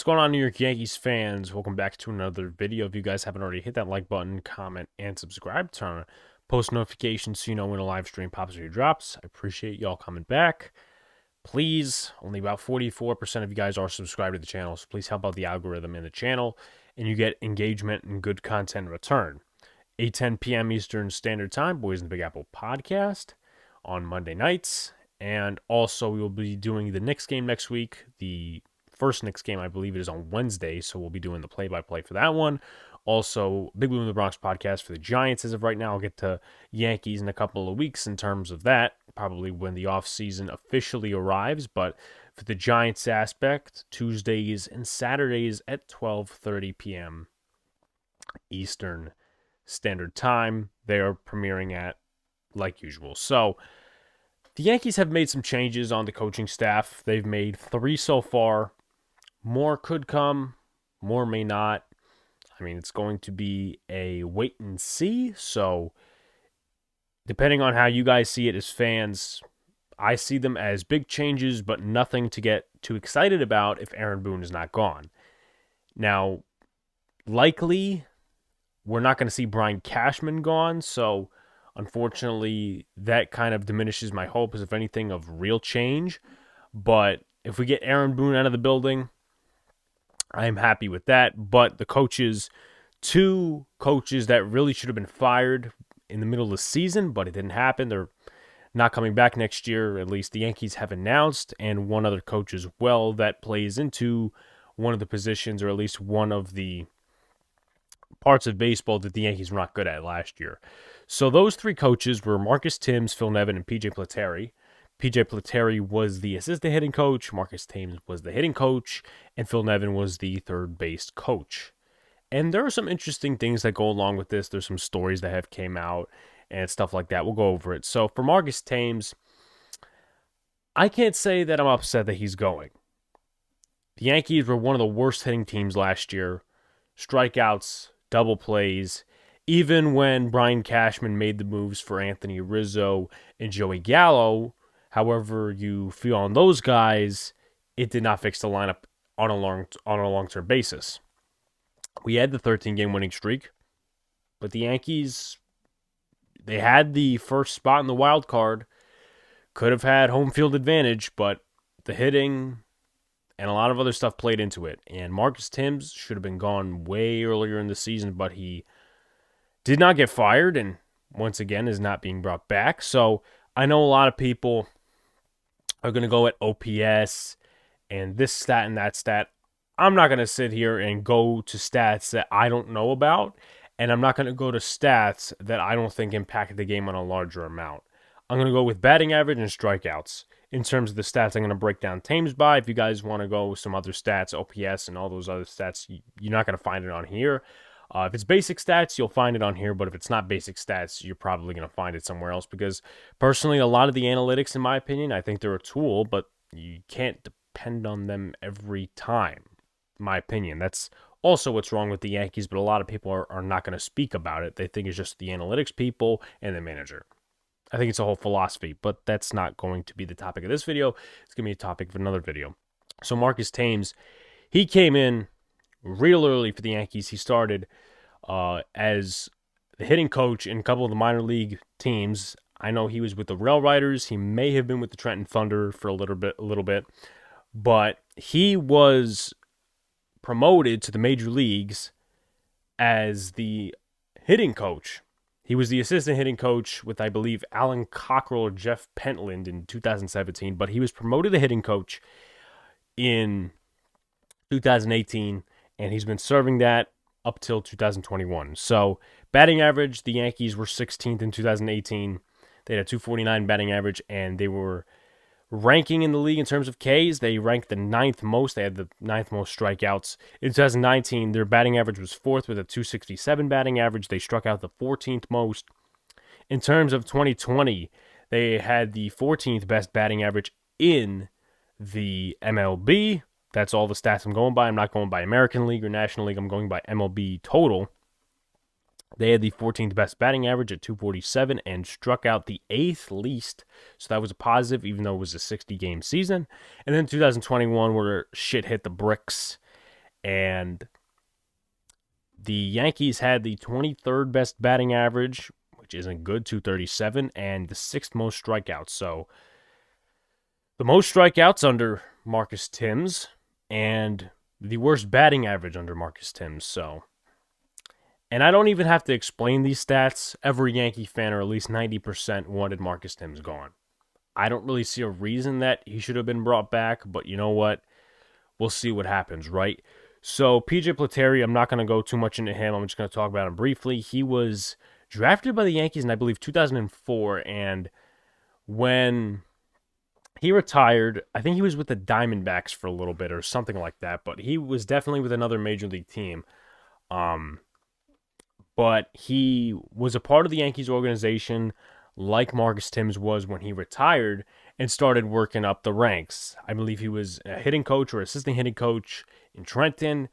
What's going on, New York Yankees fans? Welcome back to another video. If you guys haven't already, hit that like button, comment, and subscribe. Turn on post notifications so you know when a live stream pops or drops. I appreciate y'all coming back. Please, only about 44% of you guys are subscribed to the channel, so please help out the algorithm in the channel, and you get engagement and good content in return. 8:10 p.m. Eastern Standard Time, Boys in the Big Apple podcast on Monday nights. And also, we will be doing the Knicks game next week. The first Knicks game, I believe it is on Wednesday, so we'll be doing the play-by-play for that one. Also, Big Boone in the Bronx podcast for the Giants as of right now. I'll get to Yankees in a couple of weeks in terms of that, probably when the offseason officially arrives. But for the Giants aspect, Tuesdays and Saturdays at 12:30 p.m. Eastern Standard Time. They are premiering at like usual. So the Yankees have made some changes on the coaching staff. They've made 3 so far. More could come, more may not. I mean, it's going to be a wait and see. So depending on how you guys see it as fans, I see them as big changes, but nothing to get too excited about if Aaron Boone is not gone. Now, likely, we're not going to see Brian Cashman gone, so unfortunately, that kind of diminishes my hopes, if anything, of real change. But if we get Aaron Boone out of the building, I'm happy with that. But the coaches, 2 coaches that really should have been fired in the middle of the season, but it didn't happen. They're not coming back next year, at least the Yankees have announced, and one other coach as well that plays into one of the positions, or at least one of the parts of baseball that the Yankees were not good at last year. So those 3 coaches were Marcus Thames, Phil Nevin, and PJ Piliterre. PJ Piliterre was the assistant hitting coach, Marcus Thames was the hitting coach, and Phil Nevin was the third base coach. And there are some interesting things that go along with this. There's some stories that have came out and stuff like that. We'll go over it. So for Marcus Thames, I can't say that I'm upset that he's going. The Yankees were one of the worst hitting teams last year. Strikeouts, double plays. Even when Brian Cashman made the moves for Anthony Rizzo and Joey Gallo, however you feel on those guys, it did not fix the lineup on a long-term basis. We had the 13-game winning streak, but the Yankees, they had the first spot in the wild card, could have had home field advantage, but the hitting and a lot of other stuff played into it. And Marcus Thames should have been gone way earlier in the season, but he did not get fired, and once again is not being brought back. So I know a lot of people are going to go at OPS and this stat and that stat. I'm not going to sit here and go to stats that I don't know about, and I'm not going to go to stats that I don't think impacted the game on a larger amount. I'm going to go with batting average and strikeouts. In terms of the stats, I'm going to break down Thames by. If you guys want to go with some other stats, OPS and all those other stats, you're not going to find it on here. If it's basic stats, you'll find it on here, but if it's not basic stats, you're probably going to find it somewhere else, because personally, a lot of the analytics, in my opinion, I think they're a tool, but you can't depend on them every time, in my opinion. That's also what's wrong with the Yankees, but a lot of people are not going to speak about it. They think it's just the analytics people and the manager. I think it's a whole philosophy, but that's not going to be the topic of this video. It's going to be a topic of another video. So Marcus Thames, he came in real early for the Yankees. He started as the hitting coach in a couple of the minor league teams. I know he was with the Rail Riders. He may have been with the Trenton Thunder for a little bit, but he was promoted to the major leagues as the hitting coach. He was the assistant hitting coach with, I believe, Alan Cockrell or Jeff Pentland in 2017, but he was promoted to hitting coach in 2018, and he's been serving that up till 2021. So batting average, the Yankees were 16th in 2018. They had a 249 batting average, and they were ranking in the league in terms of Ks. They ranked the 9th most. They had the 9th most strikeouts. In 2019, their batting average was 4th with a 267 batting average. They struck out the 14th most. In terms of 2020, they had the 14th best batting average in the MLB. That's all the stats I'm going by. I'm not going by American League or National League. I'm going by MLB total. They had the 14th best batting average at 247 and struck out the 8th least. So that was a positive, even though it was a 60-game season. And then 2021, where shit hit the bricks And the Yankees had the 23rd best batting average, which isn't good, 237, and the 6th most strikeouts. So the most strikeouts under Marcus Thames and the worst batting average under Marcus Thames. So, and I don't even have to explain these stats. Every Yankee fan, or at least 90%, wanted Marcus Thames gone. I don't really see a reason that he should have been brought back, but you know what? We'll see what happens, right? So, PJ Piliterre, I'm not going to go too much into him. I'm just going to talk about him briefly. He was drafted by the Yankees in, I believe, 2004, and when he retired, I think he was with the Diamondbacks for a little bit or something like that, but he was definitely with another major league team. But he was a part of the Yankees organization like Marcus Thames was when he retired and started working up the ranks. I believe he was a hitting coach or assistant hitting coach in Trenton,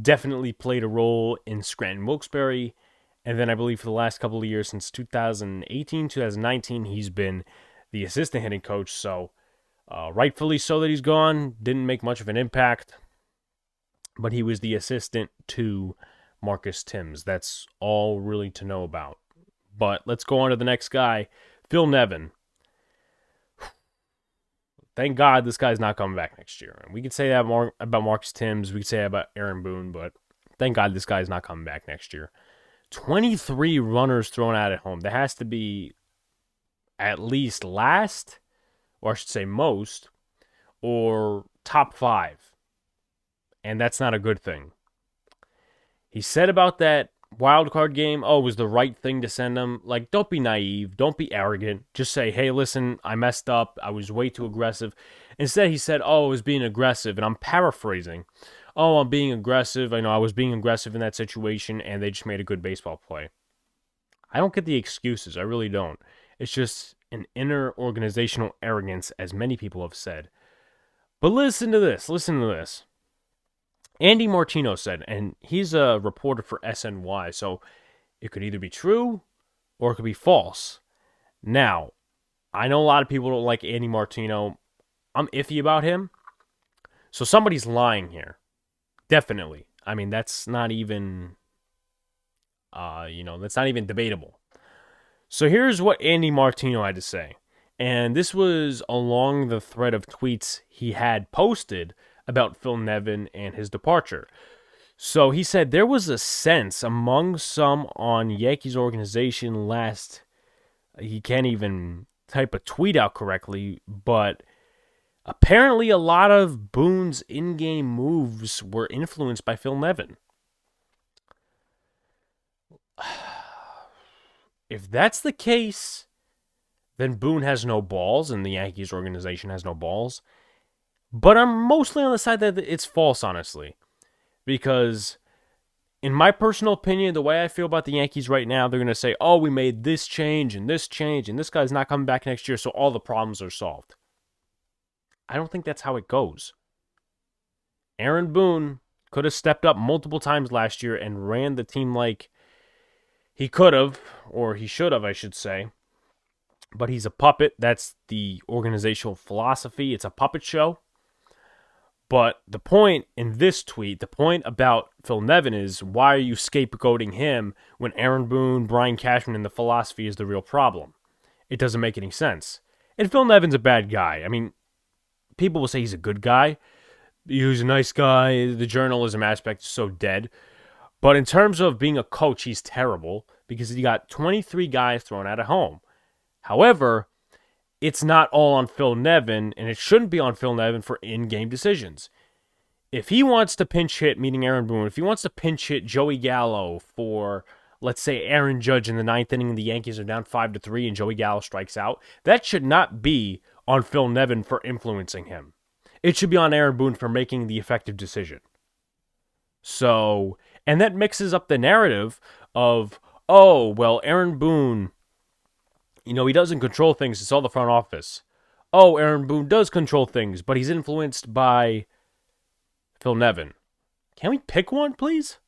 definitely played a role in Scranton Wilkes-Barre, and then I believe for the last couple of years, since 2018, 2019, he's been the assistant hitting coach, so rightfully so that he's gone. Didn't make much of an impact, but he was the assistant to Marcus Thames. That's all really to know about. But let's go on to the next guy, Phil Nevin. Thank God this guy's not coming back next year. And we could say that about Marcus Thames. We could say that about Aaron Boone, but thank God this guy's not coming back next year. 23 runners thrown out at home. That has to be at least last, or I should say most, or top 5. And that's not a good thing. He said about that wild card game, it was the right thing to send him. Like, don't be naive. Don't be arrogant. Just say, hey, listen, I messed up. I was way too aggressive. Instead, he said, I was being aggressive. And I'm paraphrasing. I'm being aggressive. I know I was being aggressive in that situation, and they just made a good baseball play. I don't get the excuses. I really don't. It's just an inner organizational arrogance, as many people have said. But listen to this. Listen to this. Andy Martino said, and he's a reporter for SNY, so it could either be true or it could be false. Now, I know a lot of people don't like Andy Martino. I'm iffy about him. So somebody's lying here. Definitely. I mean, that's not even, that's not even debatable. So here's what Andy Martino had to say. And this was along the thread of tweets he had posted about Phil Nevin and his departure. So he said there was a sense among some on Yankees organization he can't even type a tweet out correctly, but apparently a lot of Boone's in-game moves were influenced by Phil Nevin. If that's the case, then Boone has no balls and the Yankees organization has no balls. But I'm mostly on the side that it's false, honestly. Because, in my personal opinion, the way I feel about the Yankees right now, they're going to say, we made this change, and this guy's not coming back next year, so all the problems are solved. I don't think that's how it goes. Aaron Boone could have stepped up multiple times last year and ran the team like he could have, or he should have, I should say. But he's a puppet. That's the organizational philosophy. It's a puppet show. But the point in this tweet, the point about Phil Nevin is, why are you scapegoating him when Aaron Boone, Brian Cashman, and the philosophy is the real problem? It doesn't make any sense. And Phil Nevin's a bad guy. I mean, people will say he's a good guy. He's a nice guy. The journalism aspect is so dead. But in terms of being a coach, he's terrible because he got 23 guys thrown out of home. However, it's not all on Phil Nevin, and it shouldn't be on Phil Nevin for in-game decisions. If he wants to pinch hit, meaning Aaron Boone, if he wants to pinch hit Joey Gallo for, let's say, Aaron Judge in the 9th inning and the Yankees are down 5-3 and Joey Gallo strikes out, that should not be on Phil Nevin for influencing him. It should be on Aaron Boone for making the effective decision. So, and that mixes up the narrative of, Aaron Boone, he doesn't control things. It's all the front office. Aaron Boone does control things, but he's influenced by Phil Nevin. Can we pick one, please?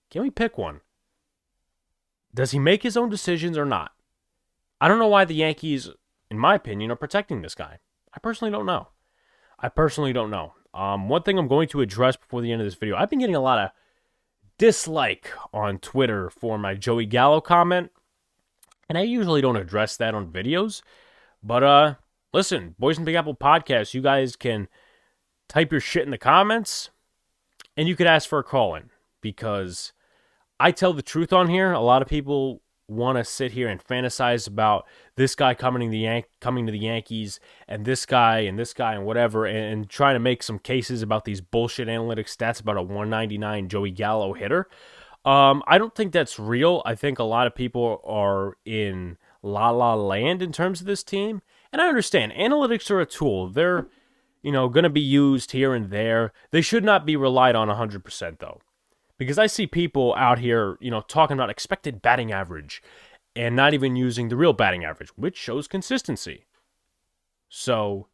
Can we pick one? Does he make his own decisions or not? I don't know why the Yankees, in my opinion, are protecting this guy. I personally don't know. One thing I'm going to address before the end of this video, I've been getting a lot of dislike on Twitter for my Joey Gallo comment, and I usually don't address that on videos. But listen, Boys in Big Apple Podcast, you guys can type your shit in the comments, and you could ask for a call-in, because I tell the truth on here. A lot of people want to sit here and fantasize about this guy coming to the Yankees, and this guy and whatever, and trying to make some cases about these bullshit analytics stats about a 199 Joey Gallo hitter. I don't think that's real. I think a lot of people are in la land in terms of this team, and I understand analytics are a tool. They're going to be used here and there. They should not be relied on 100% though. Because I see people out here, talking about expected batting average and not even using the real batting average, which shows consistency. So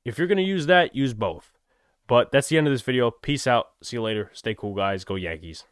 if you're going to use that, use both. But that's the end of this video. Peace out. See you later. Stay cool, guys. Go Yankees.